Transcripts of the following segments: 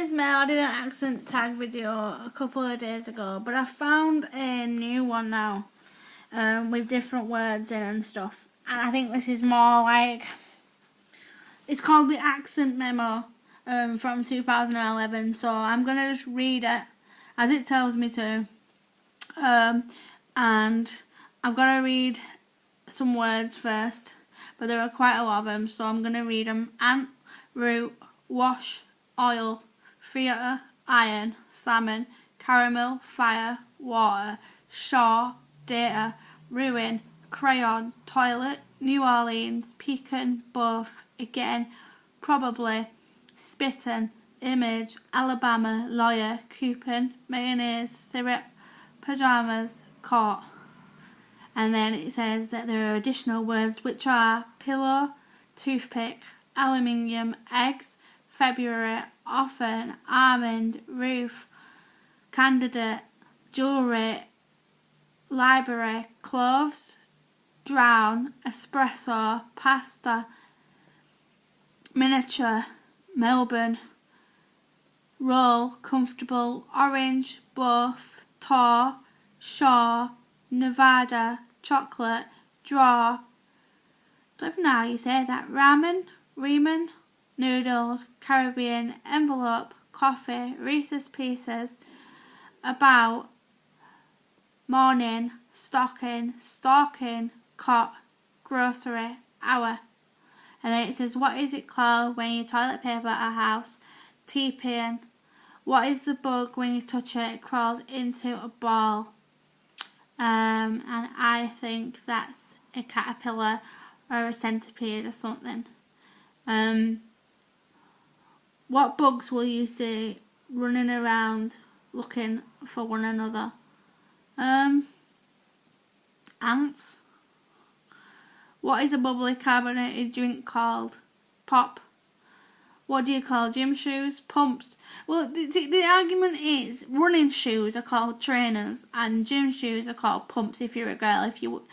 is Mel. I did an accent tag video a couple of days ago, but I found a new one now with different words in and stuff. And I think this is more like, it's called the Accent Memo from 2011. So I'm going to just read it as it tells me to. And I've got to read some words first, but there are quite a lot of them, so I'm going to read them. Ant, root, wash, oil, theatre, iron, salmon, caramel, fire, water, shore, data, ruin, crayon, toilet, New Orleans, pecan, both, again, probably, spitting, image, Alabama, lawyer, coupon, mayonnaise, syrup, pajamas, caught. And then it says that there are additional words which are pillow, toothpick, aluminium, eggs, February, often, almond, roof, candidate, jewellery, library, clothes, drown, espresso, pasta, miniature, Melbourne, roll, comfortable, orange, both, tar, shore, Nevada, chocolate, draw, don't even know how you say that, ramen, noodles, Caribbean, envelope, coffee, Reese's Pieces, about, morning, stocking, stalking, cot, grocery, hour. And then it says, what is it called when you toilet paper a house? T-pin. What is the bug when you touch it? It crawls into a ball. And I think that's a caterpillar or a centipede or something. What bugs will you see running around looking for one another? Ants. What is a bubbly carbonated drink called? Pop. What do you call gym shoes? Pumps. Well, the argument is running shoes are called trainers and gym shoes are called pumps if you're a girl. If you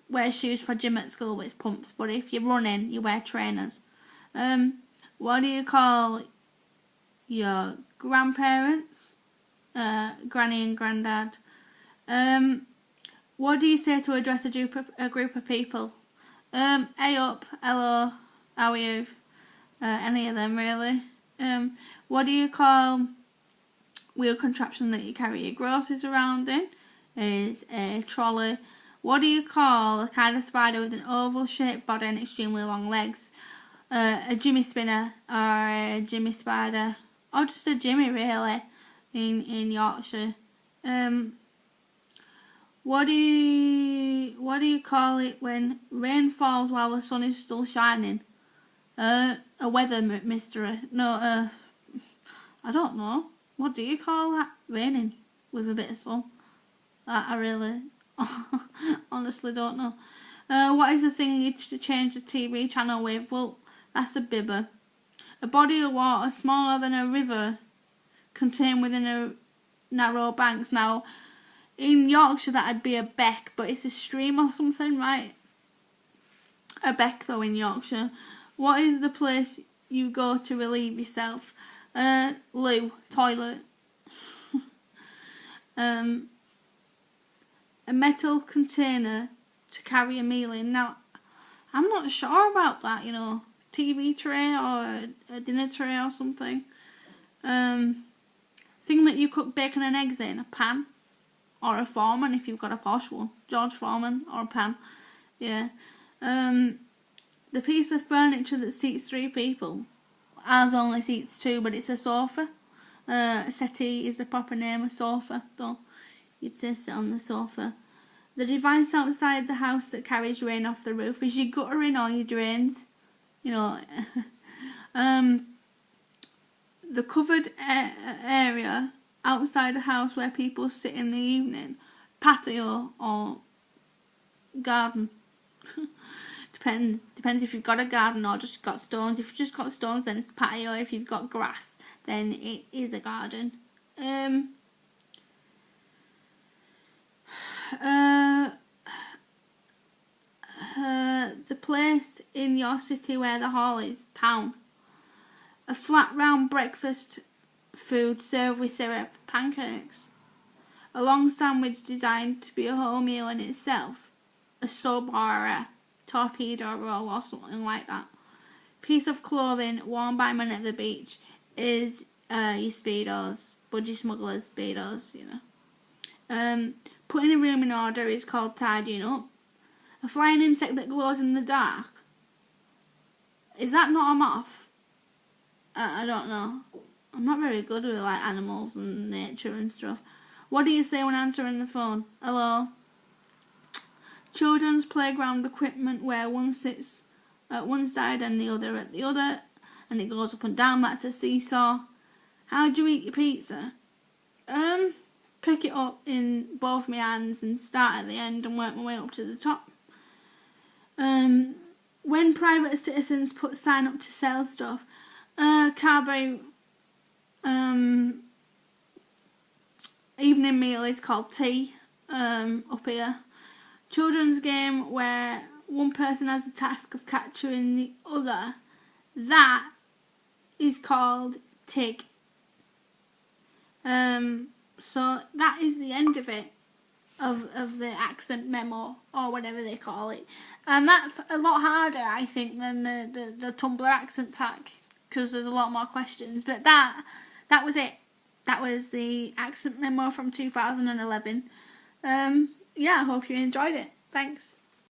wear shoes for gym at school, it's pumps. But if you're running, you wear trainers. What do you call your grandparents? Granny and granddad. What do you say to address a group of people? Hey up, hello, how are you? Any of them really. What do you call wheel contraption that you carry your groceries around in? Is a trolley. What do you call a kind of spider with an oval shaped body and extremely long legs? A Jimmy spinner or a Jimmy spider, or just a Jimmy really in Yorkshire. What do you call it when rain falls while the sun is still shining? A weather mystery. No, I don't know. What do you call that? Raining with a bit of sun. I really, honestly don't know. What is the thing you change the TV channel with? Well, that's a bibber. A body of water smaller than a river contained within a narrow banks. Now, in Yorkshire that'd be a beck, but it's a stream or something, right? A beck though in Yorkshire. What is the place you go to relieve yourself? Loo, toilet. A metal container to carry a meal in. Now, I'm not sure about that, you know. TV tray or a dinner tray or something. Thing that you cook bacon and eggs in. A pan. Or a Foreman if you've got a posh one. George Foreman or a pan. Yeah. The piece of furniture that seats 3 people. Ours only seats 2, but it's a sofa. A settee is the proper name, a sofa, though. You'd say sit on the sofa. The device outside the house that carries rain off the roof. Is your guttering or your drains? You know. The covered area outside the house where people sit in the evening. Patio or garden. Depends if you've got a garden or just got stones. If you've just got stones, then it's the patio. If you've got grass, then it is a garden. The place in your city where the hall is, town. A flat round breakfast food served with syrup, pancakes. A long sandwich designed to be a whole meal in itself. A sub or a torpedo roll or something like that. Piece of clothing worn by men at the beach is your Speedos, budgie smugglers' Speedos, you know. Putting a room in order is called tidying up. A flying insect that glows in the dark. Is that not a moth? I don't know. I'm not very good with like animals and nature and stuff. What do you say when answering the phone? Hello? Children's playground equipment where one sits at one side and the other at the other, and it goes up and down. That's a seesaw. How do you eat your pizza? Pick it up in both my hands and start at the end and work my way up to the top. When private citizens put sign up to sell stuff, Carberry evening meal is called tea up here. Children's game where one person has the task of capturing the other, that is called tig. So that is the end of it, of the accent memo or whatever they call it, and that's a lot harder I think than the Tumblr accent tag, because there's a lot more questions. But that was it. That was the accent memo from 2011. Yeah, I hope you enjoyed it. Thanks.